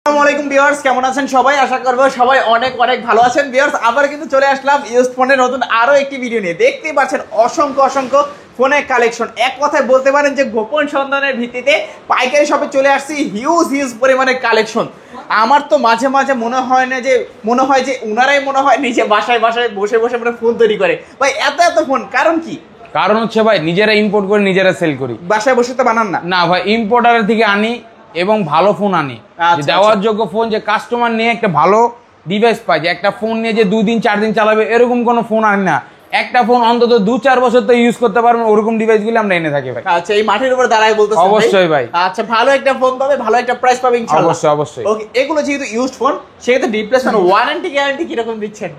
আসসালামু আলাইকুম ভিউয়ার্স, কেমন আছেন সবাই? আশা করব সবাই অনেক অনেক ভালো আছেন। ভিউয়ার্স, আবার কিন্তু চলে আসলাম ইউজড ফোনের নতুন আরো একটি ভিডিও নিয়ে। দেখতেই পাচ্ছেন অসংখ্য অসংখ্য ফোনের কালেকশন। এক কথায় বলতে পারেন যে গোপন সন্ধানের ভিত্তিতে পাইকারি শপে চলে আসছি হিউজ পরিমাণের কালেকশন। আমার তো মাঝে মাঝে মনে হয় যে উনারাই মনে হয় নিজে বাসায় বসে বসে মানে ফোন তৈরি করে। ভাই এত ফোন কারণ কি? কারণ হচ্ছে ভাই নিজেরা ইম্পোর্ট করে নিজেরা সেল করি। বাসায় বসে তো বানান না? না ভাই, ইম্পোর্টারের থেকে আনি এবং ভালো ফোন আনি, দেওয়ার যোগ্য ফোন, যে কাস্টমার নিয়ে একটা ভালো ডিভাইস পায়, যে একটা ফোন নিয়ে যে 2 দিন 4 দিন চালাবে এরকম কোনো ফোন আনি না। একটা ফোন অন্তত 2-4 বছর তো ইউজ করতে পারবেন, ওরকম ডিভাইসগুলো আমরা এনে থাকি ভাই। আচ্ছা, এই মাটির উপর দাঁড়ায় বলতেছেন? অবশ্যই ভাই। আচ্ছা, ভালো একটা ফোন পাবে, ভালো একটা প্রাইস পাবে ইনশাআল্লাহ। অবশ্যই। ওকে, এগুলো যেহেতু ইউজড ফোন, সেক্ষেত্রে রিপ্লেসমেন্ট ওয়ারেন্টি গ্যারান্টি কি রকম দিচ্ছেন?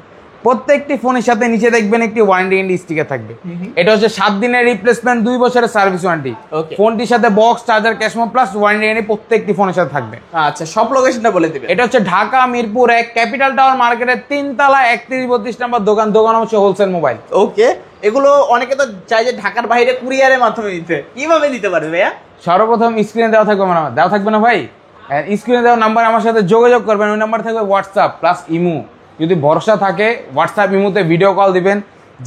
প্রত্যেকটি ফোনের সাথে নিচে দেখবেন একটি ওয়ারেন্টি স্টিকার থাকবে। এটা হচ্ছে 7 দিনের রিপ্লেসমেন্ট, 2 বছরের সার্ভিস ওয়ারেন্টি। ফোনটির সাথে বক্স, চার্জার, ক্যাশমো প্লাস ওয়ারেন্টি প্রত্যেকটি ফোনের সাথে থাকবে। আচ্ছা, সব লোকেশনটা বলে দিবেন। এটা হচ্ছে ঢাকা মিরপুর 1 ক্যাপিটাল টাওয়ার মার্কেটের 3 তলা 31-32 নম্বর দোকান হচ্ছে হোলসেল মোবাইল। ওকে, এগুলো অনেকে তো চাই যে ঢাকার বাইরে কুরিয়ারের মাধ্যমে দিতে, কিভাবে দিতে পারবে ভাইয়া? সর্বপ্রথম স্ক্রিনে দেওয়া থাকবে আমার, দেওয়া থাকবে না ভাই, স্ক্রিনে দেওয়া নাম্বার আমার সাথে যোগাযোগ করবেন। ওই নাম্বার থাকবে হোয়াটসঅ্যাপ প্লাস ইমো। যদি ভরসা থাকে হোয়াটসঅ্যাপ ইমোতে ভিডিও কল দিবেন,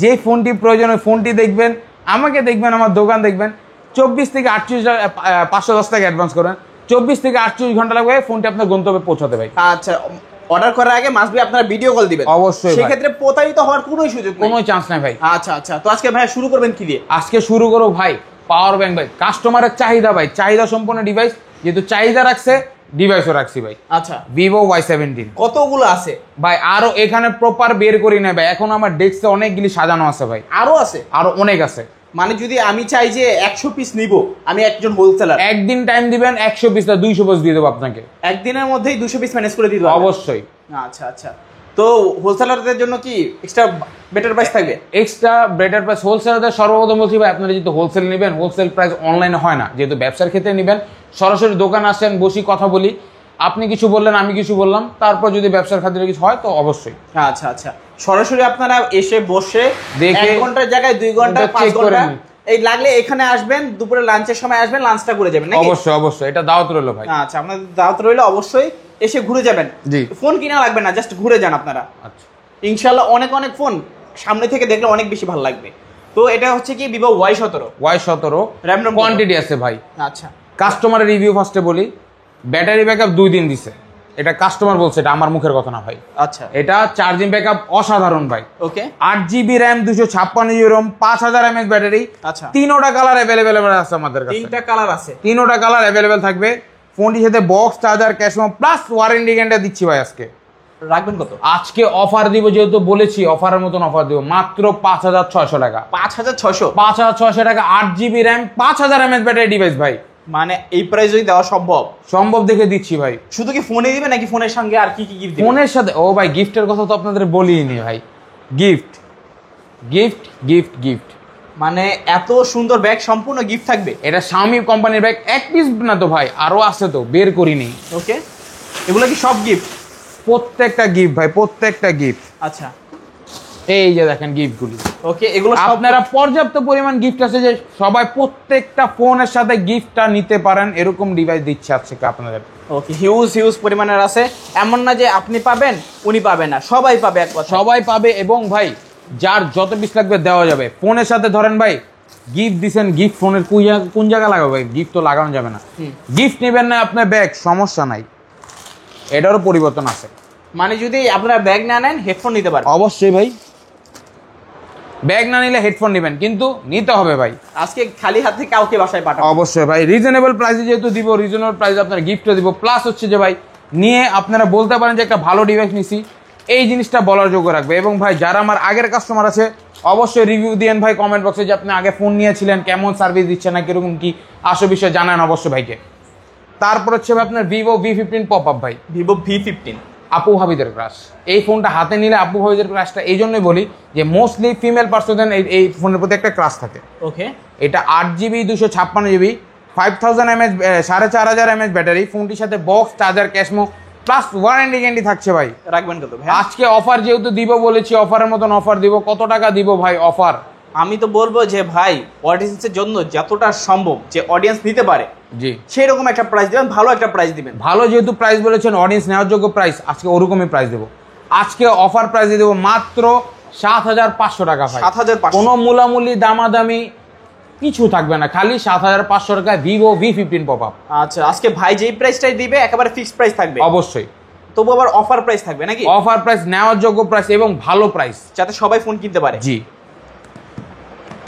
যে ফোনটি প্রয়োজন ওই ফোনটি দেখবেন, আমাকে দেখবেন, আমার দোকান দেখবেন। 24 থেকে 48 510 টাকা অ্যাডভান্স করেন, 24 থেকে 48 ঘন্টা লাগবে ফোনটি আপনার গন্তব্যে পৌঁছাতে ভাই। আচ্ছা, অর্ডার করার আগে মাস্ট বি আপনারা ভিডিও কল দিবেন। অবশ্যই, সেক্ষেত্রে প্রতারিত হওয়ার কোনো সুযোগ নেই, কোনো চান্স নাই ভাই। আচ্ছা, তো আজকে ভাই শুরু করবেন কি দিয়ে? আজকে শুরু করো ভাই পাওয়ার ব্যাংক ভাই। কাস্টমারের চাহিদা ভাই, চাহিদা সম্পন্ন ডিভাইস, যেহেতু চাহিদা রাখছে ডিভাইসও রাখছি ভাই। আচ্ছা, ভিভো Y17 কতগুলো আছে ভাই? আরো এখানে প্রপার বের করি না ভাই, এখন আমার ডেস্কে অনেকগুলি সাজানো আছে ভাই। আরো আছে? আরো অনেক আছে। মানে যদি আমি চাই যে 100 পিস নিব, আমি একজন হোলসেলার, একদিন টাইম দিবেন, 100 পিস না 200 পিস দিয়ে দেবো আপনাকে। একদিনের মধ্যেই 200 পিস ম্যানেজ করে দিতে হবে? অবশ্যই। আচ্ছা, তো হোলসেলারদের জন্য কি এক্সট্রা বেটার প্রাইস থাকবে? এক্সট্রা বেটার প্রাইস হোলসেলারদের সর্বপ্রথম বলছি ভাই, আপনারা যেহেতু হোলসেল নেবেন, হোলসেল প্রাইস অনলাইনে হয় না, যেহেতু ব্যবসার ক্ষেত্রে নেবেন, সরাসরি দোকান আসেন, বসি কথা বলি, আপনি কিছু বললেন আমি কিছু বললাম, তারপর যদি ব্যবসার খাতিরে কিছু হয় তো অবশ্যই। আচ্ছা, সরাসরি আপনারা এসে বসে দেখে 1 ঘন্টার জায়গায় 2 ঘন্টা 5 ঘন্টা এই লাগলে এখানে আসবেন, দুপুরে লাঞ্চের সময় আসবেন, লাঞ্চটা করে যাবেন নাকি? অবশ্যই, এটা দাওয়াত রইল ভাই। আচ্ছা, আপনাদের দাওয়াত রইল, অবশ্যই এসে ঘুরে যাবেন। জি, ফোন কিনা লাগবে না, জাস্ট ঘুরে যান আপনারা। আচ্ছা, ইনশাআল্লাহ অনেক ফোন সামনে থেকে দেখলে অনেক বেশি ভালো লাগবে। তো এটা হচ্ছে কি ভিভো Y17 র‍্যাম কোয়ান্টিটি আছে ভাই। আচ্ছা, কাস্টমারের রিভিউ ফার্স্টে বলি, ব্যাটারি ব্যাকআপ 2 দিন দিছে, এটা কাস্টমার বলছে, এটা আমার মুখের কথা না ভাই। আচ্ছা, এটা চার্জিং ব্যাকআপ অসাধারণ ভাই। ওকে, 8GB RAM 256GB ROM 5000 mAh battery. আচ্ছা, 3টা কালার अवेलेबल আছে আমাদের কাছে। 3টা কালার আছে? 3টা কালার अवेलेबल থাকবে। ফোনটির সাথে box, charger, ক্যাশমো plus warranty guarantee দিচ্ছি ভাই। আজকে রাখবেন কত? আজকে অফার দিব, যেহেতু বলেছি অফারের মতন অফার দিব, মাত্র 5600 টাকা। 5600 টাকা, 8GB RAM 5000 mAh battery device ভাই। মানে এই প্রাইস যদি দেওয়া সম্ভব দেখে দিচ্ছি ভাই। শুধু কি ফোনে দিবেন নাকি ফোনের সঙ্গে আর কি গিফট দিবেন? ফোনের সাথে ও ভাই, গিফটের কথা তো আপনাদের বলিনি ভাই। গিফট মানে এত সুন্দর ব্যাগ সম্পূর্ণ গিফট থাকবে? এটা Xiaomi কোম্পানির ব্যাগ, এক পিস না তো ভাই, আরো আছে তো, বের করিনি। ওকে, এগুলো কি সব গিফট? প্রত্যেকটা গিফট ভাই, প্রত্যেকটা গিফট। আচ্ছা, এই যে দেখেন গিফটগুলি। ওকে, এগুলো আপনারা পর্যাপ্ত পরিমাণ গিফট আছে, যে সবাই প্রত্যেকটা ফোনের সাথে গিফটটা নিতে পারেন, এরকম ডিভাইস দিচ্ছে আজকে আপনাদের। ওকে, হিউজ পরিমাণের আছে, এমন না যে আপনি পাবেন উনি পাবে না, সবাই পাবে, এক কথা সবাই পাবে। এবং ভাই যার যত পিস লাগবে দেওয়া যাবে। ফোনের সাথে ধরেন ভাই গিফট দিছেন, গিফট ফোনের কোন জায়গা লাগাবে ভাই? গিফট তো লাগানো যাবে না। গিফট নেবেন না আপনার ব্যাগ, সমস্যা নাই, এটারও পরিবর্তন আছে। মানে যদি আপনারা ব্যাগ না নেন, হেডফোন নিতে পারেন? অবশ্যই ভাই, ব্যাগ না নিলে হেডফোন নেবেন, কিন্তু নিতে হবে ভাই। আজকে খালি হাতে কাউকে বাসায় পাঠাবো? অবশ্যই ভাই, রিজনেবল প্রাইসে যেহেতু দিব, রিজনেবল প্রাইসে আপনার গিফটও দিব। প্লাস হচ্ছে যে ভাই নিয়ে আপনারা বলতে পারেন যে একটা ভালো ডিভাইস নিছি, এই জিনিসটা বলার যোগ্য রাখবে। এবং ভাই যারা আমার আগের কাস্টমার আছে, অবশ্যই রিভিউ দিয়েন ভাই কমেন্ট বক্সে, যে আপনি আগে ফোন নিয়েছিলেন, কেমন সার্ভিস দিচ্ছে না, কিরকম কি আসল বিষয়ে জানান অবশ্যই ভাইকে। তারপর হচ্ছে আপনার ভিভো V15 পপআপ ভাই। ভিভো V15 আপু ভাবিদের ক্রাশ। এই ফোনটা হাতে নিলে আপু ভাবিদের ক্রাশটা এই জন্যই বলি যে মোস্টলি ফিমেল পার্সন এই ফোনের প্রতি একটা ক্রাশ থাকে। ওকে, এটা 8GB 256GB 5000 mAh 4500 mAh battery. ফোনটির সাথে box, charger, ক্যাশমো plus warranty guarantee থাকছে ভাই। রাখবেন কত ভাই? আজকে অফার যেহেতু দিব বলেছি, অফারের মতন অফার দিব। কত টাকা দিব ভাই অফার? আমি তো বলবো যে ভাই অডিয়েন্সের জন্য যতটা সম্ভব যে অডিয়েন্স নিতে পারে জি সেই রকম একটা প্রাইস দিবেন, ভালো একটা প্রাইস দিবেন। ভালো যেহেতু প্রাইস বলেছেন, অডিয়েন্স নেওয়ার যোগ্য প্রাইস, আজকে ওরকমই প্রাইস দেবো। আজকে অফার প্রাইস দেবো মাত্র 7,500 টাকা ভাই। 7,500 কোনো মূলামূলি দামাদামি কিছু থাকবে না, খালি 7,500 টাকায় ভিভো V15 পপ আপ। আচ্ছা, আজকে ভাই যেই প্রাইসটাই দিবে একেবারে ফিক্সড প্রাইস থাকবে অবশ্যই, তবু আবার অফার প্রাইস থাকবে নাকি? অফার প্রাইস, নেওয়ার যোগ্য প্রাইস এবং ভালো প্রাইস, যাতে সবাই ফোন কিনতে পারে। জি।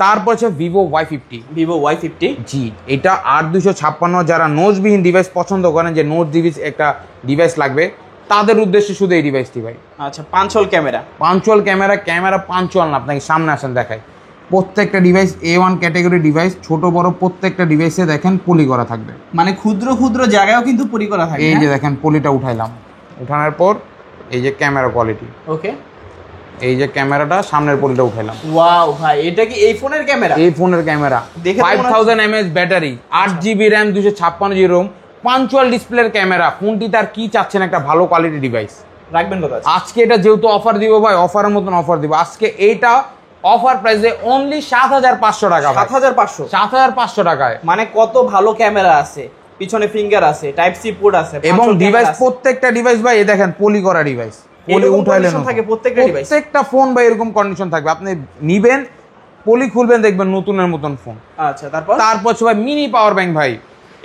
তারপর হচ্ছে ভিভো Y50। ভিভো Y50, জি, এটা 8256, যারা নোজবিহীন ডিভাইস পছন্দ করেন, যে নোজ ডিভাইস একটা ডিভাইস লাগবে, তাদের উদ্দেশ্যে শুধু এই ডিভাইসটি ভাই। আচ্ছা, পাঁচল ক্যামেরা, পাঞ্চুয়াল ক্যামেরা পাঞ্চুয়াল না, আপনাকে সামনে আসেন দেখাই। প্রত্যেকটা ডিভাইস A1 ক্যাটাগরি ডিভাইস, ছোট বড় প্রত্যেকটা ডিভাইসে দেখেন পলি করা থাকবে, মানে ক্ষুদ্র ক্ষুদ্র জায়গায়ও কিন্তু পরি করা থাকে। এই যে দেখেন পলিটা উঠাইলাম, উঠানোর পর এই যে ক্যামেরা কোয়ালিটি, ওকে, এই যে ক্যামেরাটা সামনের পলিটা উঠাইলাম। ওয়াও ভাই, এটা কি এই ফোনের ক্যামেরা? এই ফোনের ক্যামেরা, দেখে 5000 mAh battery, 8GB RAM, 256GB ROM, punctual ডিসপ্লের ক্যামেরা। ফোনটি তার কি চাচ্ছেন, একটা ভালো কোয়ালিটি ডিভাইস রাখবেন কথা। আজকে এটা যেহেতু অফার দিব ভাই, অফারের মতন অফার দিব আজকে। এইটা অফার প্রাইসে অনলি 7,500 টাকা। 7,500? 7,500 টাকায়। মানে কত ভালো ক্যামেরা আছে, পিছনে ফিঙ্গার আছে, টাইপ সি পোর্ট আছে, এবং ডিভাইস, প্রত্যেকটা ডিভাইস ভাই এই দেখেন পলি করা ডিভাইস, পলি উঠাইলেন থাকে প্রত্যেকটা ডিভাইস, প্রত্যেকটা ফোন ভাই এরকম কন্ডিশন থাকবে। আপনি নিবেন, পলি খুলবেন, দেখবেন নতুনের মতন ফোন। আচ্ছা, তারপর ভাই মিনি পাওয়ার ব্যাংক ভাই,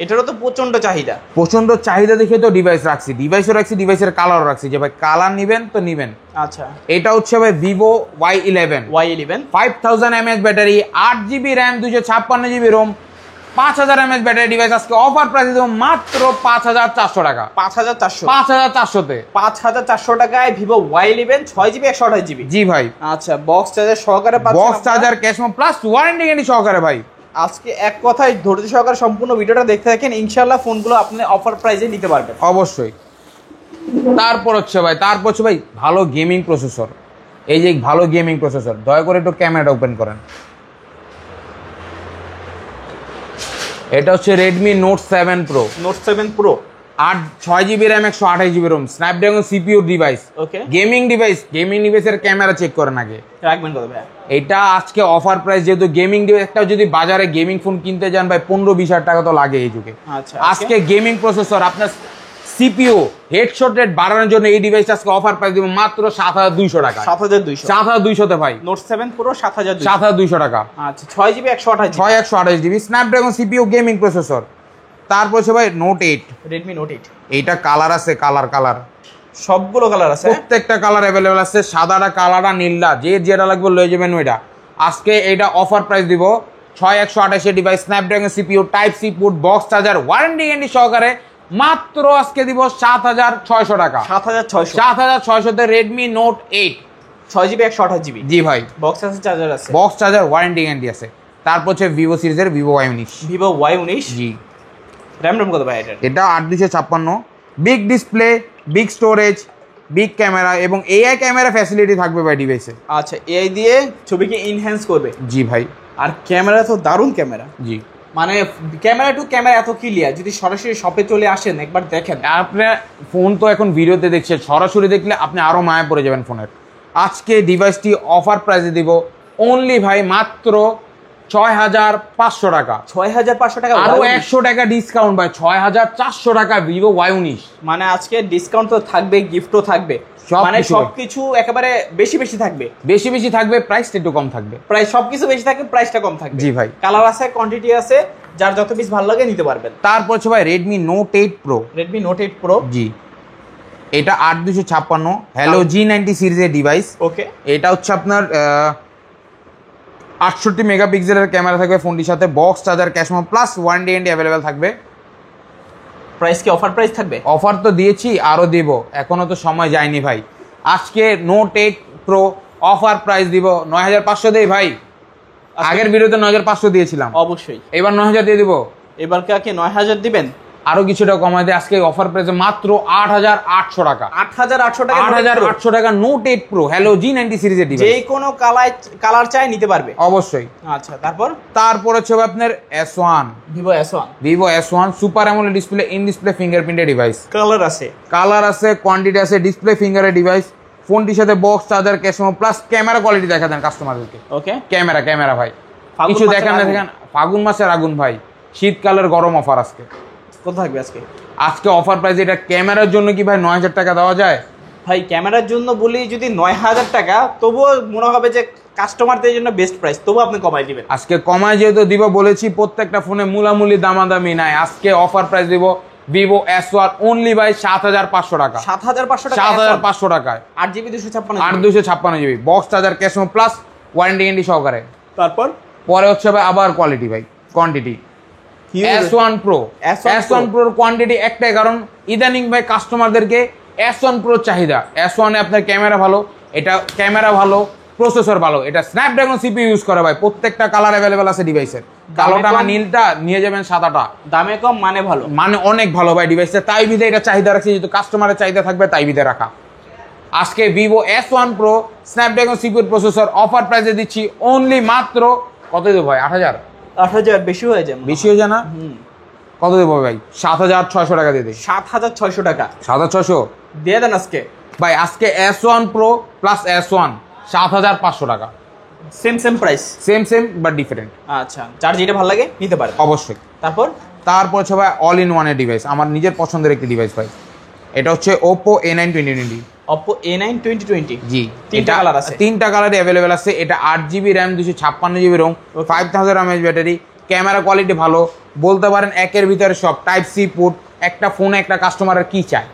এটারও তো প্রচন্ড চাহিদা। প্রচন্ড চাহিদা দেখে তো ডিভাইস রাখছি, ডিভাইসও রাখছি, ডিভাইসের কালারও রাখছি, যে ভাই কালার নিবেন তো নিবেন। আচ্ছা, এটা হচ্ছে ভাই Vivo Y11, 5000 mAh battery, 8GB RAM, 256GB ROM, 5000 mAh battery device. আজকে অফার প্রাইসে দেবো মাত্র 5,400 টাকা। 5,400? 5,400-তে 5,400 টাকায় ভিভো Y11, 6GB 128GB। জি ভাই, আচ্ছা, বক্স চার্জার সহকারে পাচ্ছেন, box charger, ক্যাশমো plus warranty guarantee সহকারে ভাই। আজকে এক কথায় ধৈর্য সহকারে সম্পূর্ণ ভিডিওটা দেখতে থাকেন, ইনশাআল্লাহ ফোনগুলো আপনি অফার প্রাইসে নিতে পারবেন অবশ্যই। তারপর হচ্ছে ভাই ভালো গেমিং প্রসেসর। এই যে ভালো গেমিং প্রসেসর, দয়া করে একটু ক্যামেরাটা ওপেন করেন। এটা হচ্ছে Redmi note 7 pro. Note 7 pro, 6GB RAM, 128GB ROM, Snapdragon CPU device, okay, gaming ডিভাইসের ক্যামেরা চেক করেন আগে, রাখবেন কত ভাই? এটা আজকে অফার প্রাইস, যেহেতু গেমিং ডিভাইস, একটা যদি বাজারে গেমিং ফোন কিনতে যান ভাই 15-20 হাজার টাকা তো লাগে এই যুগে। আচ্ছা, আজকে গেমিং প্রসেসর, আপনার CPU হেডশট রেট বাড়ানোর জন্য এই ডিভাইস আজকে অফার প্রাইস দিব মাত্র 7,200 টাকা। 7,200 ভাই। নোট 7 প্রো 7,200 টাকা। আচ্ছা, 6GB 128GB, 128GB Snapdragon CPU gaming processor. তারপর হচ্ছে ভাই নোট 8, রেডমি নোট 8। এইটা কালার আছে, কালার সবগুলো কালার আছে, প্রত্যেকটা কালার অ্যাভেলেবেল আছে, সাদাটা, কালারটা, নীলটা, যেটা লাগবে লয়ে যাবেন ওইটা। আজকে এইটা অফার প্রাইস দিব 6,128 device, Snapdragon CPU, type C port, box charger, warranty guarantee সহকারে মাত্র আজকে দিব 7,600 টাকা। 7,600-তে রেডমি নোট 8, 6GB 128GB। জি ভাই, বক্স আছে, চার্জার আছে, বক্স চার্জার, ওয়ারেন্টি গ্যারান্টি আছে। তারপর হচ্ছে ভিভো সিরিজের ভিভো Y19। ভিভো Y19, জি, র্যাম কত ভাই এটা 8,256, big display, big storage, big camera এবং এআই ক্যামেরা ফ্যাসিলিটি থাকবে ভাই ডিভাইসে। আচ্ছা, এআই দিয়ে ছবিকে ইনহ্যান্স করবে। জি ভাই, আর ক্যামেরা তো দারুণ ক্যামেরা, জি, মানে ক্যামেরা টু ক্যামেরা এত ক্লিয়ার, যদি সরাসরি শপে চলে আসেন একবার দেখেন। আপনার ফোন তো এখন ভিডিওতে দেখছেন, সরাসরি দেখলে আপনি আরো মায়া পড়ে যাবেন ফোনের। আজকে ডিভাইসটি অফার প্রাইসে দিব অনলি ভাই মাত্র 6,500 টাকা। 6,500 টাকা, আরো 100 টাকা ডিসকাউন্ট ভাই, 6,400 টাকা ভিভো Y19। মানে আজকে ডিসকাউন্ট তো থাকবে, গিফটও থাকবে, মানে সবকিছু একেবারে বেশি থাকবে, বেশি থাকবে, প্রাইসটা একটু কম থাকবে, প্রায় সবকিছু বেশি থাকবে, প্রাইসটা কম থাকবে। জি ভাই, কালার আছে, কোয়ান্টিটি আছে, যার যত পিস ভালো লাগে নিতে পারবেন। তারপর হচ্ছে ভাই Redmi note 8 pro. Redmi note 8 pro, জি, এটা 8,256 হ্যালো G90 সিরিজের ডিভাইস। ওকে, এটা হচ্ছে আপনার 68 মেগাপিক্সেলের ক্যামেরা থাকবে ফোনটির সাথে, box charger, ক্যাশমো plus warranty guarantee available থাকবে। প্রাইস কি অফার প্রাইস থাকবে? অফার তো দিয়েছি, আরো দিব, এখনো তো সময় যায়নি ভাই। আজকে নোট 8 প্রো অফার প্রাইস দিব 9,500 দেই ভাই। আগের ভিডিওতে 9,500 দিয়েছিলাম, অবশ্যই এবার 9,000 দিয়ে দিব। এবার কি 9,000 দিবেন? আরো কিছুটা কমাই দিয়ে আজকে অফার প্রাইসে মাত্র 8,800 টাকা। 8,800 টাকা, 8,800 টাকা নোট 8 প্রো হ্যালো G90 সিরিজের ডিভাইস, যে কোনো কালার চাই নিতে পারবে অবশ্যই। আচ্ছা, তারপর হচ্ছে আপনার S1, Vivo S1 super AMOLED display, in display ফিঙ্গারপ্রিন্টের ডিভাইস। কালার আছে, কোয়ান্টিটি আছে, ডিসপ্লে ফিঙ্গারের ডিভাইস, ফোনটির সাথে box charger cash memo plus camera quality দেখা দেন কাস্টমারদেরকে। ওকে, ক্যামেরা ভাই কিছু দেখেন না, দেখেন ফাগুন মাসের আগুন ভাই, শীতকালের গরম অফার আজকে। কত থাকবে আজকে অফার প্রাইস। এটা ক্যামেরার জন্য কি ভাই 9000 টাকা দেওয়া যায় ভাই? ক্যামেরার জন্য বলি যদি 9000 টাকা, তবুও মনে হবে যে কাস্টমারদের জন্য বেস্ট প্রাইস, তবু আপনি কমাই দিবেন। আজকে কমায় যেহেতু দিব বলেছি, প্রত্যেকটা ফোনে মূলামূলি দামাদামি নাই। আজকে অফার প্রাইস দিব ভিভো S1 অনলি ভাই 7500 টাকা। 7500 টাকা, 7500 টাকায় 8GB 256 256 GB box charger cash memo plus warranty guarantee সহকারে। তারপর পরে হচ্ছে ভাই আবার কোয়ালিটি ভাই, quantity S1 Pro। S1 Proর quantity একটাই, কারণ ইদানিং ভাই কাস্টমারদেরকে S1 Pro চাহিদা। S1 এ আপনার ক্যামেরা ভালো, এটা ক্যামেরা ভালো, প্রসেসর ভালো, এটা স্ন্যাপড্রাগন সিপিইউ ইউজ করে ভাই। প্রত্যেকটা কালার অ্যাভেলেবেল আছে ডিভাইসের। কালোটা না নীলটা নিয়ে যাবেন, সাদাটা। দামে কম মানে ভালো, মানে অনেক ভালো ভাই ডিভাইসটা। তাই বিধে এটা চাহিদা রাখছে, যেহেতু কাস্টমারের চাহিদা থাকবে তাই বিধে রাখা। আজকে Vivo S1 Pro Snapdragon CPU processor offer প্রাইসে দিচ্ছি অনলি মাত্র কত দেবো ভাই? 8000 বেশি হয়ে যায়, বেশি হয়ে যায় না? কত দেবো ভাই? 7600 টাকা দিয়ে দিই। 7600 টাকা 7600 দিয়ে দেন আজকে ভাই। আজকে S1 Pro প্লাস S1 7500 টাকা। Same price, same but different. আচ্ছা, যার যেটা ভালো লাগে নিতে পারে অবশ্যই। তারপর হচ্ছে ভাই অল ইন ওয়ানের ডিভাইস, আমার নিজের পছন্দের একটি ডিভাইস ভাই। এটা হচ্ছে Oppo A9 2020। Oppo A9 2020 জি, তিনটা কালার আছে, তিনটা কালারে অ্যাভেলেবেল আছে। এটা 8GB RAM 256GB ROM 5000 mAh battery. Camera quality ভালো, বলতে পারেন একের ভিতরে সব। Type C port. একটা ফোনে একটা কাস্টমারের কি চায়।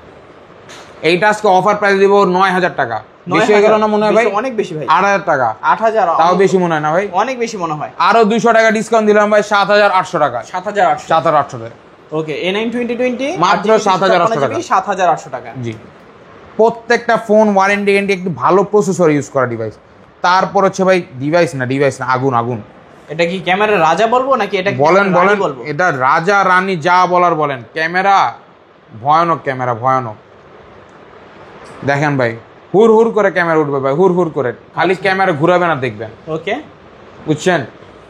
এইটা আজকে অফার প্রাইস দিব 9000 টাকা। বেশি হয়ে গেল না মনে হয় ভাই? অনেক বেশি ভাই। 8000 টাকা। 8000 তাও বেশি মনে হয় না ভাই? অনেক বেশি মনে হয়। আরো 200 টাকা ডিসকাউন্ট দিলাম ভাই, 7800 টাকা। 7800 টাকা। ওকে, A9 2020 মাত্র 7800 টাকা। 7800 টাকা। জি, প্রত্যেকটা ফোন ওয়ারেন্টি গ্যারান্টি, একটু ভালো প্রসেসর ইউজ করা ডিভাইস। তারপর হচ্ছে ভাই ডিভাইস না আগুন। এটা কি ক্যামেরা রাজা বলবো নাকি এটা বলেন এটা রাজা রানী যা বলার বলেন। ক্যামেরা ভয়ানক। দেখেন ভাই, হুর করে ক্যামেরা উঠবে ভাই, হুর করে। খালি ক্যামেরা ঘুরাবে না, দেখবেন। ওকে, বুঝছেন?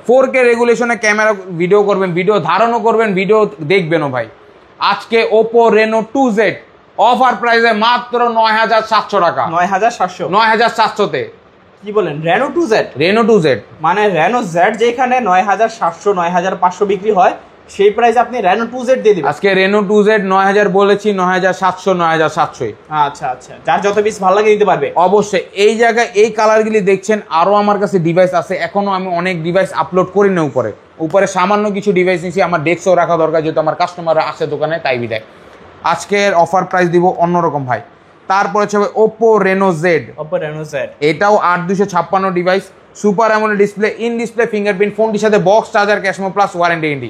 4K রেগুলেশনে ক্যামেরা ভিডিও করবেন, ভিডিও ধারণও করবেন, ভিডিও দেখবেনও ভাই। আজকে Oppo Reno 2Z অফার প্রাইসে মাত্র 9700 টাকা। 9700 কি বলেন? Reno 2Z মানে Reno Z যেখানে 9700 9500 বিক্রি হয়, সেই প্রাইস আপনি Reno 2Z দিয়ে দিবেন। আজকে Reno 2Z 9000 বলেছি, 9700 9700। আচ্ছা, যার যত পিস ভালো লাগে নিতে পারবে অবশ্যই। এই জায়গায় এই কালারগুলি দেখছেন, আরো আমার কাছে ডিভাইস আছে। এখনো আমি অনেক ডিভাইস আপলোড করি না উপরে সামান্য কিছু ডিভাইস নিয়েছি, আমার ডেস্কও রাখা দরকার, যেহেতু আমার কাস্টমাররা আসে দোকানে, তাই বিদায়। আজকের অফার প্রাইস দিব অন্যরকম ভাই। তারপর হচ্ছে Oppo Reno Z। এটাও 8256 device, super AMOLED display, in display fingerprint, ফোনটির সাথে box charger cash memo plus warranty guarantee.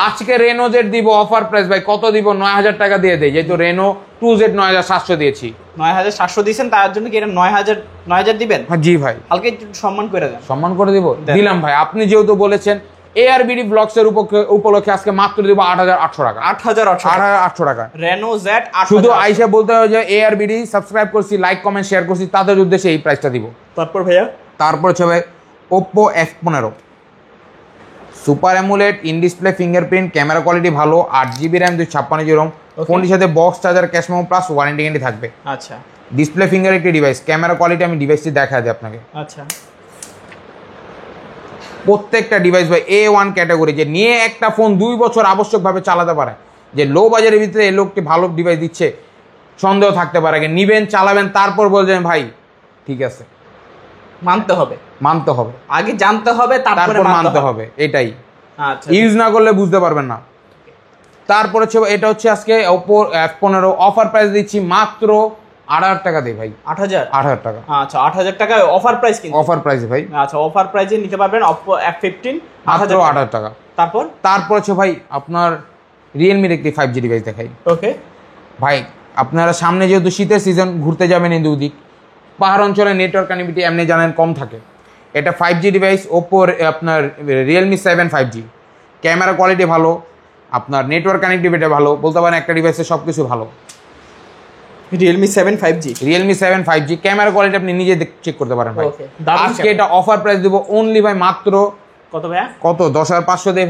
আজকে Reno Z দিব অফার প্রাইস ভাই, কত দিব? 9000 টাকা দিয়ে দেই, যেহেতু Reno 2Z 9700 দিয়েছি। 9700 দিয়েছেন, তার জন্য কি এটা 9000 দিবেন? হ্যাঁ জি ভাই, হালকা একটু সম্মান করে দেন। সম্মান করে দিব, দিলাম ভাই। আপনি যেহেতু বলেছেন, ARBD ব্লগস এর উপলক্ষে আজকে মাত্র দিব 8800 টাকা। 8800 টাকা Reno Z। শুধু আইসা বলতে হবে যে ARBD সাবস্ক্রাইব করছি, লাইক কমেন্ট শেয়ার করছি, তাদের উদ্দেশ্যে এই প্রাইসটা দিব। তারপর ভাইয়া, তারপর হচ্ছে ভাই Oppo F15 super AMOLED, in display fingerprint, camera quality ভালো, 8GB RAM 256GB ROM, ফোনটির সাথে box charger cash memo plus warranty guarantee থাকবে। আচ্ছা, ডিসপ্লে ফিঙ্গার একটি ডিভাইস, ক্যামেরা কোয়ালিটি আমি ডিভাইসটি দেখা দিই আপনাকে। আচ্ছা, প্রত্যেকটা ডিভাইস ভাই A1 ক্যাটাগরি, যে নিয়ে একটা ফোন 2 বছর আবশ্যকভাবে চালাতে পারে। যে লো বাজারের ভিতরে এই লোকটি ভালো ডিভাইস দিচ্ছে, সন্দেহ থাকতে পারে। আগে নিবেন, চালাবেন, তারপর বলছেন ভাই ঠিক আছে। মানতে হবে, আগে জানতে হবে, তারপরে মানতে হবে। এটাই। আচ্ছা, ইউজ না করলে বুঝতে পারবেন না। তারপর হচ্ছে এটা হচ্ছে আজকে Oppo F15 অফার প্রাইস দিচ্ছি মাত্র 8000 টাকা দেই ভাই। 8000 টাকা। আচ্ছা, 8000 টাকা অফার প্রাইস, কিন্তু অফার প্রাইসে ভাই। আচ্ছা, অফার প্রাইসে নিতে পারবেন Oppo F15 মাত্র 8000 টাকা। তারপর হচ্ছে ভাই আপনার Realme একটি 5G ডিভাইস দেখাই। ওকে ভাই, আপনারা সামনে যেহেতু শীতের সিজন, ঘুরতে যাবেন এই দুদিক, পাহাড় অঞ্চলে নেটওয়ার্ক কানেক্টিভিটি এমনি জানেন কম থাকে। এটা 5G ডিভাইস, Oppo আপনার Realme 7 5G। ক্যামেরা কোয়ালিটি ভালো, আপনার নেটওয়ার্ক কানেক্টিভিটি ভালো, বলতে পারেন একটা ডিভাইসে সব কিছু ভালো। Realme 7 5G ক্যামেরা কোয়ালিটি আপনি নিজে চেক করতে পারেন ভাই। আজকে এটা অফার প্রাইস দেবো অনলি ভাই মাত্র কত ভাইয়া? কত? 10500 দেই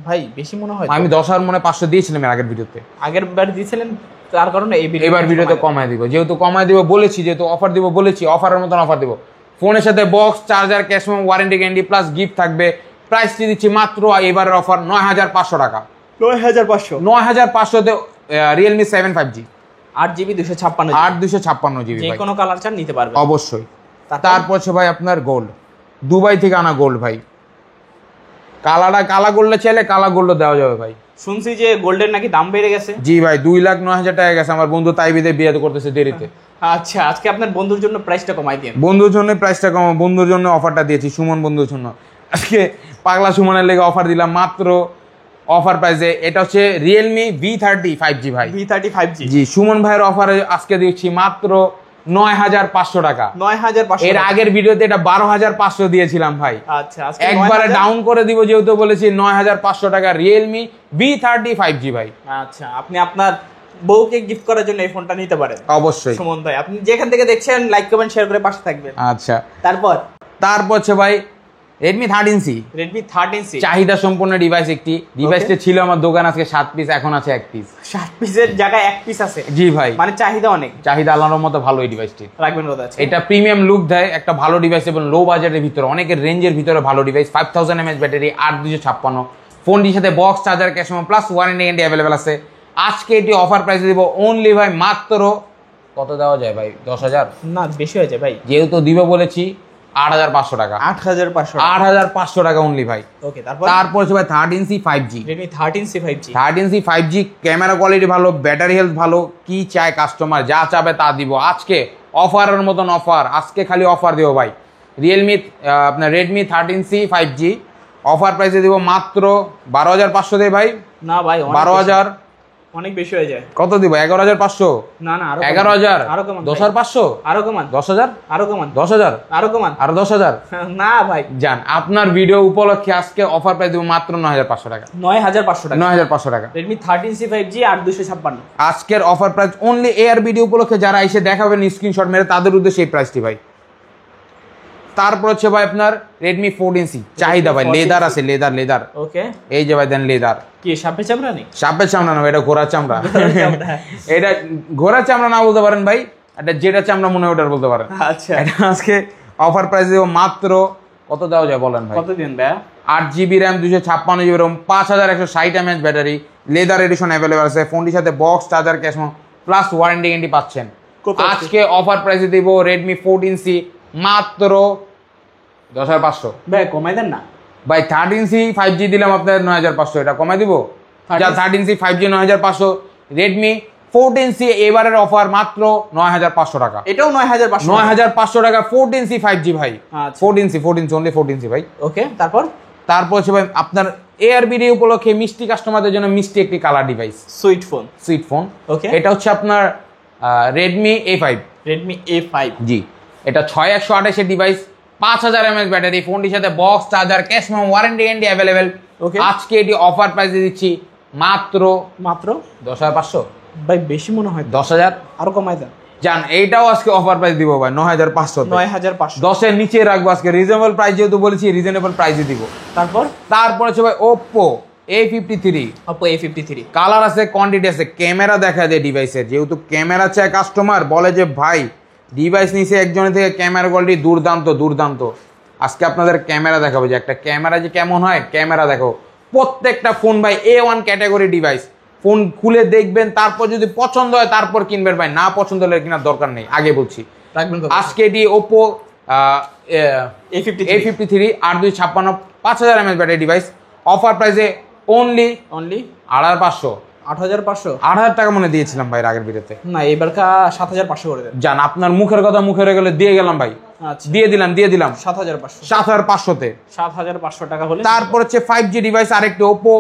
ভাই। বেশি মনে হয়। আমি 10000 মনে 500 দিয়েছিলাম এর আগের ভিডিওতে। আগের বার দিয়েছিলেন তার কারণে এবার ভিডিওতে কমায় দিব, যেহেতু কমায় দিব বলেছি, যেহেতু অফার দিব বলেছি, অফারের মতন অফার দিব। ফোনের সাথে box, charger, cash memo, warranty guarantee plus gift থাকবে। প্রাইসটি দিচ্ছি মাত্র এবারের অফার 9500 টাকা। 9500তে রিয়েলমি 7 5G 8GB 256 256GB যে কোনো কালার চান নিতে পারবে অবশ্যই। তারপর হচ্ছে ভাই আপনার গোল্ড, দুবাই থেকে আনা গোল্ড ভাই। কালা গোল্ডে চাইলে কালা গোল্ড দেওয়া যাবে ভাই। শুনছি যে গোল্ডের নাকি দাম বেড়ে গেছে। জি ভাই, 2,09,000 টাকা গেছে। আমার বন্ধু তাইবিদে বিয়ে করতেছে দেরিতে। আচ্ছা, আজকে আপনার বন্ধুর জন্য প্রাইসটা কমাই দিন। বন্ধুর জন্য প্রাইসটা কম, বন্ধুর জন্য অফারটা দিয়েছি, সুমন বন্ধুর জন্য। আজকে পাগলা সুমনের লেগে অফার দিলাম মাত্র অফার প্রাইসে। এটা হচ্ছে রিয়েলমি V30 5G ভাই। V30 5G জি, সুমন ভাইয়ের অফারে আজকে দিচ্ছি মাত্র 9500 টাকা। 9500। এর আগের ভিডিওতে এটা 12500 দিয়েছিলাম ভাই। আচ্ছা, আজকে একবারে ডাউন করে দিব, যেহেতু বলেছি 9500 টাকা রিয়েলমি V30 5G ভাই। আচ্ছা, আপনি আপনার বউকে গিফট করার জন্য এই ফোনটা নিতে পারেন অবশ্যই। সুমন ভাই, আপনি যেখান থেকে দেখছেন লাইক কমেন্ট শেয়ার করে পাশে থাকবেন। আচ্ছা, তারপর হচ্ছে ভাই Redmi 13C। Redmi 13C চাহিদা সম্পন্ন ডিভাইস একটি। ডিভাইসটা ছিল আমার দোকান আজকে 7 পিস, এখন আছে 1 পিস। 7 পিসের জায়গায় 1 পিস আছে। জি ভাই, মানে চাহিদা অনেক। চাহিদা আল্লাহর মতো ভালো এই ডিভাইসটি। রাখবেন কথা আছে। এটা প্রিমিয়াম লুক দেয়, একটা ভালো ডিভাইস এবং লো বাজেটের ভিতরে, অনেকের রেঞ্জের ভিতরে ভালো ডিভাইস। 5000 mAh battery, 8256। ফোনটির সাথে box, charger, cash memo plus warranty guarantee available আছে। আজকে এটি অফার প্রাইসে দিব অনলি ভাই মাত্র কত দেওয়া যায় ভাই? 10000 না, বেশি হয়ে যায় ভাই। যেহেতু দিব বলেছি 8500 টাকা। 8500 টাকা অনলি ভাই। ওকে, তারপর হচ্ছে ভাই 13C 5G। Redmi 13C 5G 13C 5G camera quality ভালো, ব্যাটারি হেলথ ভালো। কি চায় কাস্টমার, যা চাবে তা দিব। আজকে অফারের মতন অফার, আজকে খালি অফার দিব ভাই। রিয়েলমি আপনার Redmi 13C 5G অফার প্রাইসে দিব মাত্র 12500 দেয় ভাই। না ভাই, 12000 অনেক বেশি হয়ে যায়। কত দিব? 11500। না না, আরো 11000, আরো কমান। 10500, আরো কমান। 10000, আরো কমান। 10000, আরো কমান। আর 10000 না ভাই, জান আপনার ভিডিও উপলক্ষে আজকে অফার প্রাইস দিব মাত্র 9500 টাকা। 9500 টাকা। 9500 টাকা। Redmi 13C 5G 8256। আজকের offer price only AR video উপলক্ষে যারা এসে দেখাবেন স্ক্রিনশট মেরে তাদের উদ্দেশ্যে এই প্রাইসটি ভাই। তারপর হচ্ছে ভাই আপনার Redmi 14C চাহিদা ভাই, লেদার আছে, লেদার। ওকে, এই যে ভাই দেন লেদার। কি সাপের চামড়া নেই? সাপের চামড়া না, এটা ঘোড়ার চামড়া। এটা ঘোড়ার চামড়া না বলতে পারেন ভাই, এটা যেটা চামড়া মনে হয় ওটার বলতে পারেন। আচ্ছা, এটা আজকে অফার প্রাইস দেব মাত্র কত দেওয়া যায় বলেন ভাই? কত দিন ভাই? 8GB RAM, 256GB ROM, 5160 mAh battery, leather addition available আছে। ফোনটির সাথে box, charger, cash memo plus warranty guarantee পাচ্ছেন। আজকে অফার প্রাইসে দিব Redmi 14C মাত্র 10500। ভাই কমাই দেন না ভাই। 13C 5G দিলাম আপনার 9500, এটা কমাই দিব যা। 13C 5G 9500। Redmi 14C এবারের অফার মাত্র 9500 টাকা। এটাও 9500। 9500 টাকা 14C 5G ভাই। 14C অনলি 14C ভাই। ওকে, তারপর হচ্ছে ভাই আপনার এআরবিডি উপলক্ষে মিষ্টি কাস্টমারদের জন্য মিষ্টি একটি কালার ডিভাইস, সুইট ফোন। ওকে, এটা হচ্ছে আপনার Redmi A5। Redmi A5 জি, এটা 6128 এর ডিভাইস, 5000 mAh ব্যাটারি। ফোনটির সাথে box, charger, cash memo, warranty guarantee available. Okay, আজকে এটি অফার প্রাইসে দিচ্ছি মাত্র 10500। ভাই বেশি মনে হয়। 10000 আরো কমাই দেন জান। এইটাও আজকে অফার প্রাইস দিব ভাই 9500। 9500 10 এর নিচে রাখবো আজকে। রিজনেবল প্রাইস যেহেতু বলেছি, রিজনেবল প্রাইসে দিব। তারপর হচ্ছে ভাই Oppo A53। কালার আছে, কোয়ান্টিটি আছে, ক্যামেরা দেখা যায় ডিভাইসের। যেহেতু ক্যামেরা চায় কাস্টমার, বলে যে ভাই ডিভাইস নিচে একজনের থেকে ক্যামেরা কোয়ালিটি দুর্দান্ত। আজকে আপনাদের ক্যামেরা দেখাবো যে একটা ক্যামেরা যে কেমন হয়। ক্যামেরা দেখো, প্রত্যেকটা ফোন ভাই A1 ক্যাটাগরি ডিভাইস। ফোন খুলে দেখবেন, তারপর যদি পছন্দ হয় তারপর কিনবেন ভাই, না পছন্দ হলে কেনার দরকার নেই, আগে বলছি। আজকে এটি Oppo A53 8256 5000 mAh battery device. Offer প্রাইসে অনলি 8500। 8500 টাকা মনে দিয়েছিলাম ভাই আগের ভিডিওতে। না, এবারকা 7500 করে দেন। জান আপনার মুখের কথা মুখে রয়ে গেলে দিয়ে গেলাম ভাই। আচ্ছা, দিয়ে দিলাম 7500 তে 7500 টাকা হলে। তারপর হচ্ছে 5G ডিভাইস আরেকটি Oppo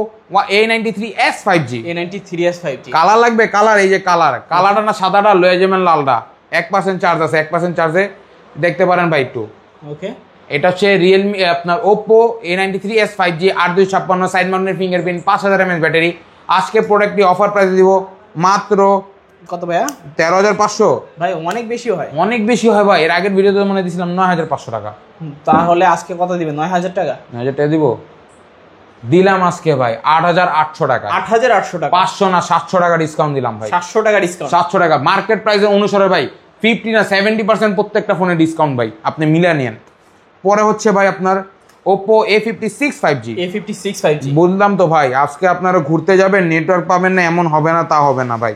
A93s 5G। A93s 5G colour লাগবে, কালার এই যে কালারটা না সাদাটা লয়ে যাবেন লালটা। 1% চার্জ আছে, 1% চার্জে দেখতে পারেন ভাই একটু। ওকে, এটা হচ্ছে রিয়েলমি আপনার Oppo A93s 5G 8256 side mounted fingerprint, 5000 mAh battery. আজকে প্রোডাক্টটি অফার প্রাইসে দিব মাত্র কত ভাইয়া? 13500। ভাই অনেক বেশি হয়। অনেক বেশি হয় ভাই। এর আগের ভিডিওতে মনে দিয়েছিলাম 9500 টাকা। তাহলে আজকে কত দিবেন? 9000 টাকা। 9000 টাকা দিব। দিলাম আজকে ভাই 8,800 টাকা। 8,800 টাকা। 500 না 700 টাকা ডিসকাউন্ট দিলাম ভাই। 700 টাকা ডিসকাউন্ট। 700 টাকা মার্কেট প্রাইসের অনুসারে ভাই 50 না 70% প্রত্যেকটা ফোনে ডিসকাউন্ট ভাই, আপনি মিলিয়ে নেন। পরে হচ্ছে ভাই আপনার Oppo A56 5G। A56 5G বললাম তো ভাই, আজকে আপনারা ঘুরতে যাবেন নেটওয়ার্ক পাবেন না এমন হবে না, তা হবে না ভাই।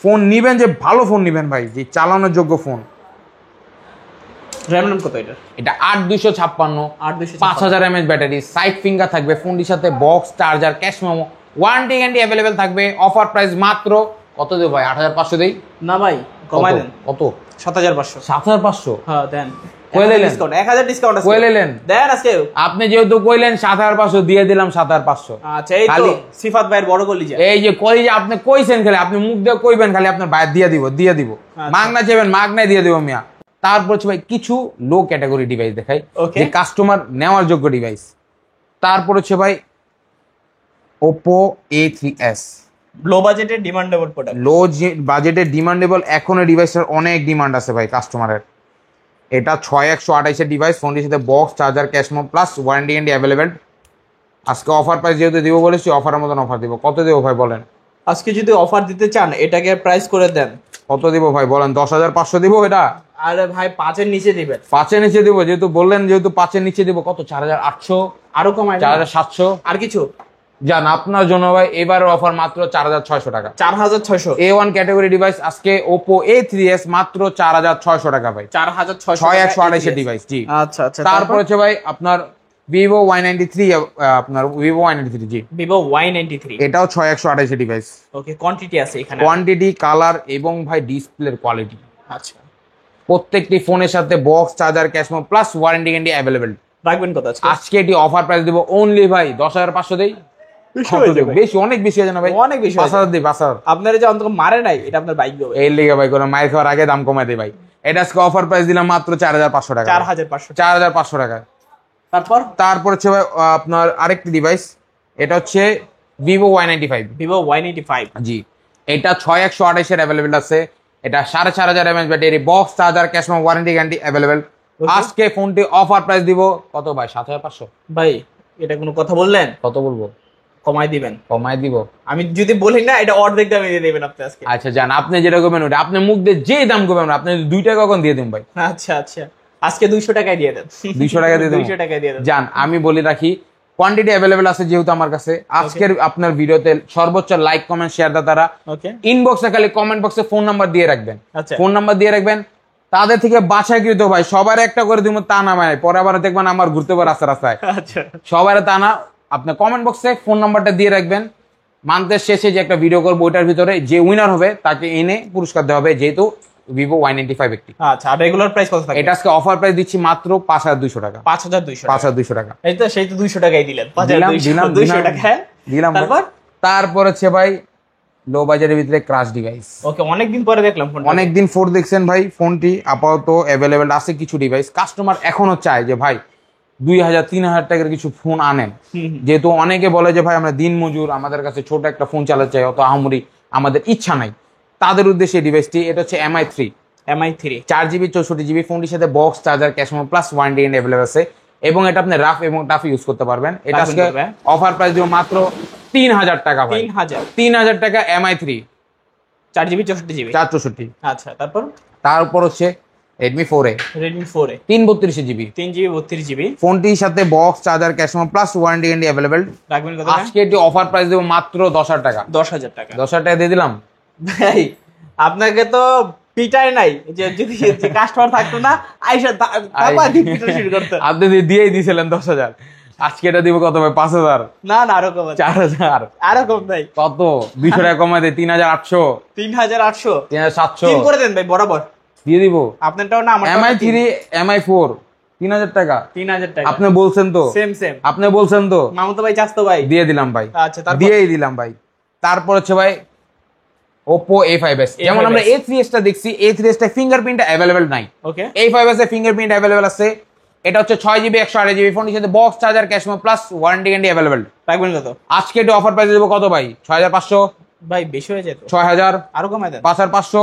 ফোন নিবেন যে ভালো ফোন নিবেন ভাই, যে চালানোর যোগ্য ফোন। RAM কত এটা? এটা 8256, 5000 mAh ব্যাটারি, সাইড ফিঙ্গার থাকবে, ফোনটির সাথে box, charger, cash memo, warranty guarantee available থাকবে। অফার প্রাইস মাত্র কত দেব ভাই? 8500 দেই না ভাই, কমাই দেন। কত? 7500। 7500? হ্যাঁ দেন। ডিসকাউন্ট 1000 ডিসকাউন্ট আছে। কইলেন দেন আজকে। আপনি যেহেতু কইলেন 7500 দিয়ে দিলাম 7500। আচ্ছা এই তো সিফাত ভাইয়ের বড় কলিজা। এই যে কলিজা আপনি কইছেন, খালি আপনি মুখ দিয়ে কইবেন, খালি আপনার ভাই দিয়ে দিব। মাগনা চাইবেন, মাগনাই দিয়ে দিব মিয়া। তারপর হচ্ছে ভাই কিছু লো ক্যাটাগরি ডিভাইস দেখাই, যে কাস্টমার নেওয়ার যোগ্য ডিভাইস। তারপর হচ্ছে ভাই Oppo A3s, লো বাজেটের ডিমান্ডেবল প্রোডাক্ট। লো বাজেটের ডিমান্ডেবল, এখনো ডিভাইসের অনেক ডিমান্ড আছে ভাই কাস্টমারের। এটা 6128 এর ডিভাইস, ফোনটির সাথে box, charger, cash memo plus warranty guarantee available. আজকে অফার প্রাইস যেহেতু দিব বলেছি, অফারের মতন অফার দিব। কত দেবো ভাই বলেন? আজকে যদি অফার দিতে চান এটাকে প্রাইস করে দেন। কত দিব ভাই বলেন? 10,500 দিব এটা? আরে ভাই 5 এর নিচে দিবেন। 5 এর নিচে দিব, যেহেতু বললেন, যেহেতু 5 এর নিচে দিব। কত? 4800? আরো কমাই 4700? আর কিছু জান আপনার জন্য ভাই এবারের অফার মাত্র 4600 টাকা। 4600 A1 ক্যাটাগরি ডিভাইস আজকে Oppo A3s মাত্র 4600 টাকা ভাই। 4600 6128 এর ডিভাইস। জি আচ্ছা আচ্ছা। তারপর হচ্ছে ভাই আপনার Vivo Y93, আপনার Vivo Y93 জি, Vivo Y93 এটাও 6128 এর ডিভাইস। ওকে, কোয়ান্টিটি আছে এখানে, কোয়ান্টিটি, কালার এবং ভাই ডিসপ্লের কোয়ালিটি। আচ্ছা প্রত্যেকটি ফোনের সাথে box, charger, cash memo plus warranty guarantee available. রাখবেন কত আজকে? আজকে এটি অফার প্রাইস দেব অনলি ভাই 10,500 দেই। বেশি, অনেক বেশি আছে না ভাই? অনেক বেশি। 5000 দিই, 5000। আপনার যে অন্তত মারে নাই, এটা আপনার বাইক হবে। এই লিগে ভাই কোনো মাইর খাওয়ার আগে দাম কমাই দেই ভাই। এটা আজকে অফার প্রাইস দিলাম মাত্র 4500 টাকা। 4500 টাকা। তারপর হচ্ছে ভাই আপনার আরেকটি ডিভাইস, এটা হচ্ছে Vivo Y95। Vivo Y95 জি, এটা 6128 এর अवेलेबल আছে। এটা 4500 mAh battery, box, charger, cash memo, warranty guarantee available. আজকে ফোনটি অফার প্রাইস দিব কত ভাই? 7500। ভাই এটা কোনো কথা বললেন? কত বলবো? কমাই দিবেন। কমাই দিব? আমি যদি বলি না, এটা অর্ধেক দামে দিয়ে দিবেন আপনি আজকে। আচ্ছা জান, আপনি যেটা করবেন ওটা আপনি মুখ দিয়ে যে দাম করবেন, আপনি 2 টাকা কখন দিয়ে দিন ভাই। আচ্ছা আচ্ছা, আজকে 200 টাকায় দিয়ে দেন। 200 টাকা দিয়ে দেন? 200 টাকায় দিয়ে দেন। জান আমি বলি রাখি, কোয়ান্টিটি अवेलेबल আছে যেহেতু আমার কাছে, আজকের আপনার ভিডিওতে সর্বোচ্চ লাইক, কমেন্ট, শেয়ার দ্বারা ওকে, ইনবক্সে খালি কমেন্ট বক্সে ফোন নাম্বার দিয়ে রাখবেন। আচ্ছা, ফোন নাম্বার দিয়ে রাখবেন, তাদের থেকে বাছাইকৃত ভাই সবার একটা করে দিব, তা না ভাই পরে আবার দেখবেন আমার ঘুরতে পারে রাস্তায়। আচ্ছা, সবার তা না, আপনি কমেন্ট বক্সে ফোন নাম্বারটা দিয়ে রাখবেন। মান্থের শেষে যে একটা ভিডিও করবো, ওইটার ভিতরে যে উইনার হবে তাকে এনে পুরস্কার দেওয়া হবে, যেহেতু Vivo Y95 একটি। আচ্ছা, আর রেগুলার প্রাইস কত থাকে? এটা আজকে অফার প্রাইস দিচ্ছি মাত্র 5200 টাকা। 5200 টাকা। এই তো, সেই তো 200 টাকাই দিলেন। 5200 টাকা দিলাম। তারপর হচ্ছে ভাই লো বাজারের ভিতরে ক্রাশ ডিভাইস। ওকে, অনেকদিন পরে দেখলাম ফোন। অনেকদিন ফোন দেখছেন ভাই, ফোনটি আপাতত अवेलेबल আছে কিছু ডিভাইস। কাস্টমার এখনো চায় যে ভাই 2000-3000 টাকার কিছু ফোন আনেন, যেহেতু অনেকে বলে যে ভাই আমরা দিন মজুর, আমাদের কাছে ছোট একটা ফোন চালাতে চাই, অত আহামরি আমাদের ইচ্ছা নাই। তাদের উদ্দেশ্যে ডিভাইসটি, এটা হচ্ছে MI3 4GB 64GB। ফোনটির সাথে box, charger, cash memo plus warranty guarantee available আছে, এবং এটা আপনি রাফ এবং টাফ ইউজ করতে পারবেন। এটা আজকে অফার প্রাইস দিব মাত্র 3000 টাকা ভাই। 3000 টাকা MI3 4GB 64GB। আচ্ছা, তারপর হচ্ছে Redmi 4A 332GB 3GB। ফোনটির সাথে box, charger, cash memo plus warranty guarantee available. রাখবেন কত? আজকে এটি অফার প্রাইস দেব মাত্র 10000 টাকা। 10000 টাকা 10000 টাকা দিয়ে দিলাম ভাই। আপনাকে তো পিটাই নাই, যে যদি কাস্টমার থাকতো না আইসা তারপর পিটা শুরু করতে। আপনি দিয়েই দিয়েছিলেন 10000, আজকে এটা দিব কত ভাই? 5000? না না, আরো কম। 4000? আরো কম ভাই। কত? 200 টাকা কমাই দেয়, 3800 3800 3700 তিন করে দেন ভাই, বরাবর দিয়ে দিব। আপনারটাও না, আমার MI3 MI4 3000 টাকা। 3000 টাকা আপনি বলছেন তো, সেম আপনি বলছেন তো, মামুতো ভাই, চাস্তো ভাই, দিয়ে দিলাম ভাই। আচ্ছা, তারপর দিয়েই দিলাম ভাই। তারপর হচ্ছে ভাই Oppo A5s। যেমন আমরা A3s টা দেখছি, A3s টা ফিঙ্গারপ্রিন্ট अवेलेबल নাই। ওকে, A5s এ ফিঙ্গারপ্রিন্ট अवेलेबल আছে। এটা হচ্ছে 6GB 128GB ফোনটির সাথে box, charger, cash memo plus warranty guarantee available. রাখবেন কত? আজকে এটা অফার প্রাইস দেব কত ভাই? 6500 ভাই বেশি হয়ে যেত। 6000 আরো কমাই দেন। 5500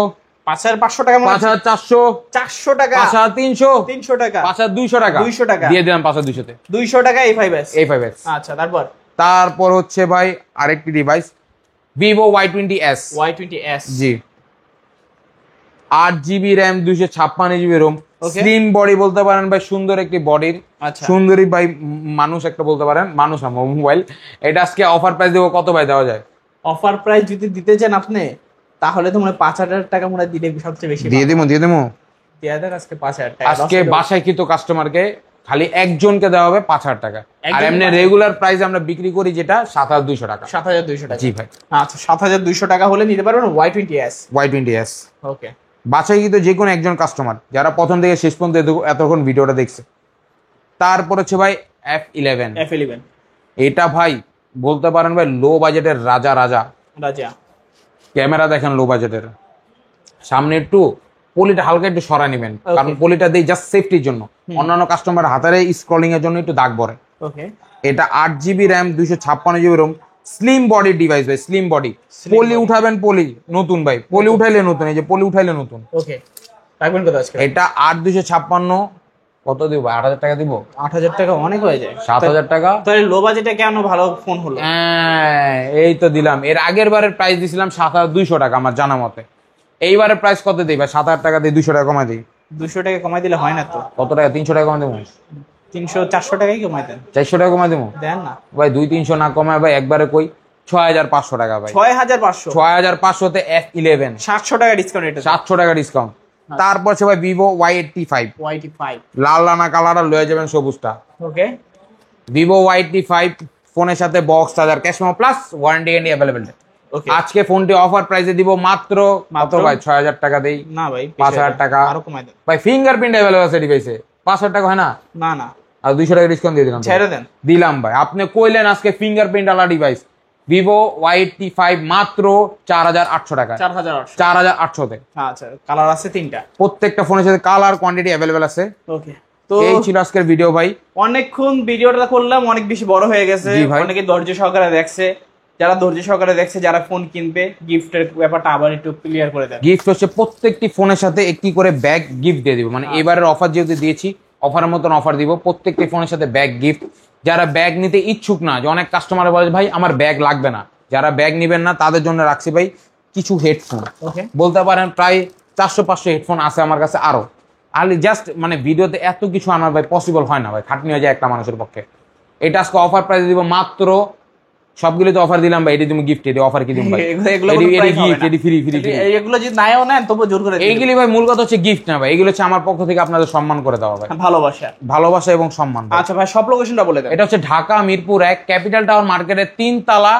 5500 টাকা, 5400, 400 টাকা, 5300, 300 টাকা, 5200 টাকা, 200 টাকা দিয়ে দিলাম 5200 তে। 200 টাকা A5s। A5s। আচ্ছা, তারপর হচ্ছে ভাই আরেকটি ডিভাইস Vivo Y20s। Y20s, জি, 8GB RAM, 256GB ROM, Okay. Slim body বলতে পারেন ভাই, সুন্দর একটি বডির, আচ্ছা। সুন্দরী ভাই মানুষ একটা বলতে পারেন, মানুষ আমার মোবাইল। এটা আজকে অফার প্রাইস দেবো কত ভাই দেওয়া যায়? অফার প্রাইস যদি দিতে চান আপনি, তাহলে তো মনে হয় 5000 টাকা মনে হয় দিলে সবচেয়ে বেশি দিয়ে দেবো দিয়ে দেন আজকে 5000 টাকা। আজকে 10,000 বাসায় কিন্তু কাস্টমারকে খালি একজনকে দেওয়া হবে 5000 টাকা। আর একজনকে এমনি 5000 রেগুলার প্রাইস আমরা বিক্রি করি যেটা 7200 টাকা। 7200 টাকা। জি ভাই। আচ্ছা, 7200 টাকা হলে নিতে পারবেন Y20s। Y20s। ওকে। বাসায় কিন্তু যে কোনো একজন কাস্টমার যারা প্রথম থেকে শেষ পর্যন্ত এতক্ষণ ভিডিওটা দেখছে। তারপর হচ্ছে ভাই F11। F11 এটা ভাই বলতে পারেন ভাই লো বাজেটের রাজা। রাজা। ক্যামেরা দেখেন লো বাজেটের, সামনে একটু পলিটা হালকা একটু সরা নেবেন, কারণ পলিটা দেই জাস্ট সেফটির জন্য। অন্যান্য কাস্টমার হাতারে স্ক্রলিং এর জন্য একটু দাগ পড়ে। ওকে। এটা 8GB RAM, 256GB ROM, slim body device ভাই, স্লিম বডি। পলি উঠাবেন, পলি নতুন ভাই, পলি উঠাইলে নতুন, এই যে পলি উঠাইলে নতুন। ওকে। রাখবেন কত আজকে? এটা 8256, কত দিব? 8000 টাকা দিব। 8000 টাকা অনেক হয়ে যায়। 7000 টাকা। তাহলে লো বাজেটে কেন ভালো ফোন হলো? হ্যাঁ, এই তো দিলাম। এর আগের বারের প্রাইস দিছিলাম 7200 টাকা আমার জানা মতে। এইবারের প্রাইস কত দিই ভাই? 7000 টাকা দিয়ে 200 টাকা কমাই দিই। 200 টাকা কমাই দিলে হয় না তো? কত টাকা? 300 টাকা কমাই দেবো। 400 টাকাই কমাই দেন। 400 টাকা কমাই দেবো দেন না ভাই। 200-300 না কমায় ভাই একবারে কই 6500 টাকা ভাই। 6500। 6500 তে F11, 700 টাকা ডিসকাউন্ট। এটা 700 টাকা ডিসকাউন্ট। তারপর সে ভাই Vivo Y85, Y85 লাল লানা কালারটা লয়ে যাবেন সবুজটা। ওকে। Vivo Y85 ফোনের সাথে box charger, cash memo plus warranty and available. Okay. আজকে ফোনটি অফার প্রাইসে দিব মাত্র কত ভাই? 6000 টাকা দেই না ভাই, 5000 টাকা আরো কমাই দেন ভাই। ফিঙ্গারপ্রিন্ট अवेलेबल আছে ডিভাইসে। 5000 টাকা হয় না? না না, আর 200 টাকা ডিসকাউন্ট দিয়ে দিলাম। ছেড়ে দেন। দিলাম ভাই। আপনি কইলেন আজকে ফিঙ্গারপ্রিন্ট আলা ডিভাইস Vivo Y85 মাত্র 4800 টাকা। 4800 তে। আচ্ছা, কালার আছে 3টা। প্রত্যেকটা ফোনের সাথে কালার কোয়ান্টিটি अवेलेबल আছে। ওকে। তো এই ছিল আজকের ভিডিও ভাই। অনেকক্ষণ ভিডিওটা করলাম, অনেক বেশি বড় হয়ে গেছে। জি ভাই। অনেকে ধৈর্য সহকারে দেখছে, যারা ধৈর্য সহকারে দেখছে, যারা ফোন কিনবে, গিফটের ব্যাপারটা আবার একটু ক্লিয়ার করে দেন। গিফট হচ্ছে প্রত্যেকটি ফোনের সাথে একটি করে ব্যাগ গিফট দিয়ে দিব। মানে এবারের অফার যেহেতু দিয়েছি, অফারের মতন অফার দিব। প্রত্যেকটি ফোনের সাথে ব্যাগ গিফট। যারা ব্যাগ নিতে ইচ্ছুক না, যে অনেক কাস্টমার বলে ভাই আমার ব্যাগ লাগবে না, যারা ব্যাগ নিবেন না তাদের জন্য রাখছি ভাই কিছু হেডফোন। ওকে। বলতে পারেন প্রায় 400-500 হেডফোন আছে আমার কাছে আরো। আলি জাস্ট মানে ভিডিওতে এত কিছু আনার ভাই পসিবল হয় না ভাই, খাটনি হয়ে যায় একটা মানুষের পক্ষে। এটা আজকে অফার প্রাইস দিব মাত্র, সবগুলো তো অফার দিলাম ভাই, এটি তুমি গিফট, এটি অফার কি দিম ভাই? এগুলো গিফট, এটি ফ্রি ফ্রি। এগুলো যদি নাও নেন তবু জোর করে দিন। এইগুলি ভাই মূল কথা হচ্ছে গিফট না ভাই, এগুলো হচ্ছে আমার পক্ষ থেকে আপনাদের সম্মান করে দেওয়া ভাই, ভালোবাসা এবং সম্মান। আচ্ছা ভাই, সব লোকেশনটা বলে দেন। এটা হচ্ছে ঢাকা মিরপুর 1 ক্যাপিটাল টাওয়ার মার্কেটের 3 তলা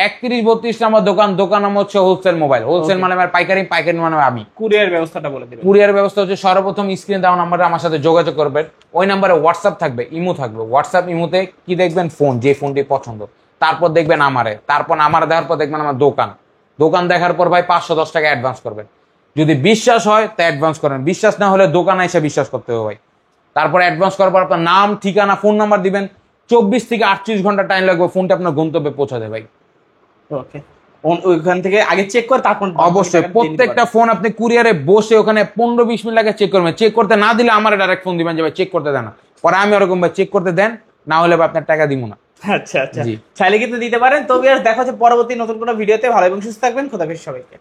31-32 নম্বর দোকান। দোকান নাম হচ্ছে হোলসেল মোবাইল। হোলসেল মানে আমার পাইকারি, পাইকারি মানে আমি। কুরিয়ার ব্যবস্থাটা বলে দিবেন। কুরিয়ার ব্যবস্থা হচ্ছে সর্বপ্রথম স্ক্রিনে দেওয়া নাম্বারে আমার সাথে যোগাযোগ করবেন। ওই নাম্বারে হোয়াটসঅ্যাপ থাকবে, ইমো থাকবে। হোয়াটসঅ্যাপ ইমোতে কি দেখবেন? ফোন, যে ফোনটি পছন্দ। তারপর দেখবেন আমারে, তারপর আমার দেওয়ার পর দেখবেন আমার দোকান। দোকান দেখার পর ভাই 510 টাকা অ্যাডভান্স করবেন। যদি বিশ্বাস হয় তা অ্যাডভান্স করেন, বিশ্বাস না হলে দোকানে এসে বিশ্বাস করতে হবে ভাই। তারপর অ্যাডভান্স করার পর আপনার নাম, ঠিকানা, ফোন নাম্বার দিবেন। 24 থেকে 48 ঘন্টা টাইম লাগবে ফোনটা আপনার গন্তব্যে পৌঁছাতে ভাই। ওকে। ওইখান থেকে আগে চেক করে তারপর অবশ্যই প্রত্যেকটা ফোন আপনি কুরিয়ারে বসে ওখানে 15-20 মিনিট আগে চেক করবেন। চেক করতে না দিলে আমার ডাইরেক্ট ফোন দিবেন যে ভাই চেক করতে দেন না। পরে আমি ওরকম ভাই চেক করতে দেন, না হলে আপনার টাকা দিব না। আচ্ছা আচ্ছা, চাইলে কিন্তু দিতে পারেন। তো ভিউয়ার্স, দেখা হচ্ছে পরবর্তী নতুন কোনো ভিডিওতে। ভালো এবং সুস্থ থাকবেন। খোদা হাফেজ সবাইকে।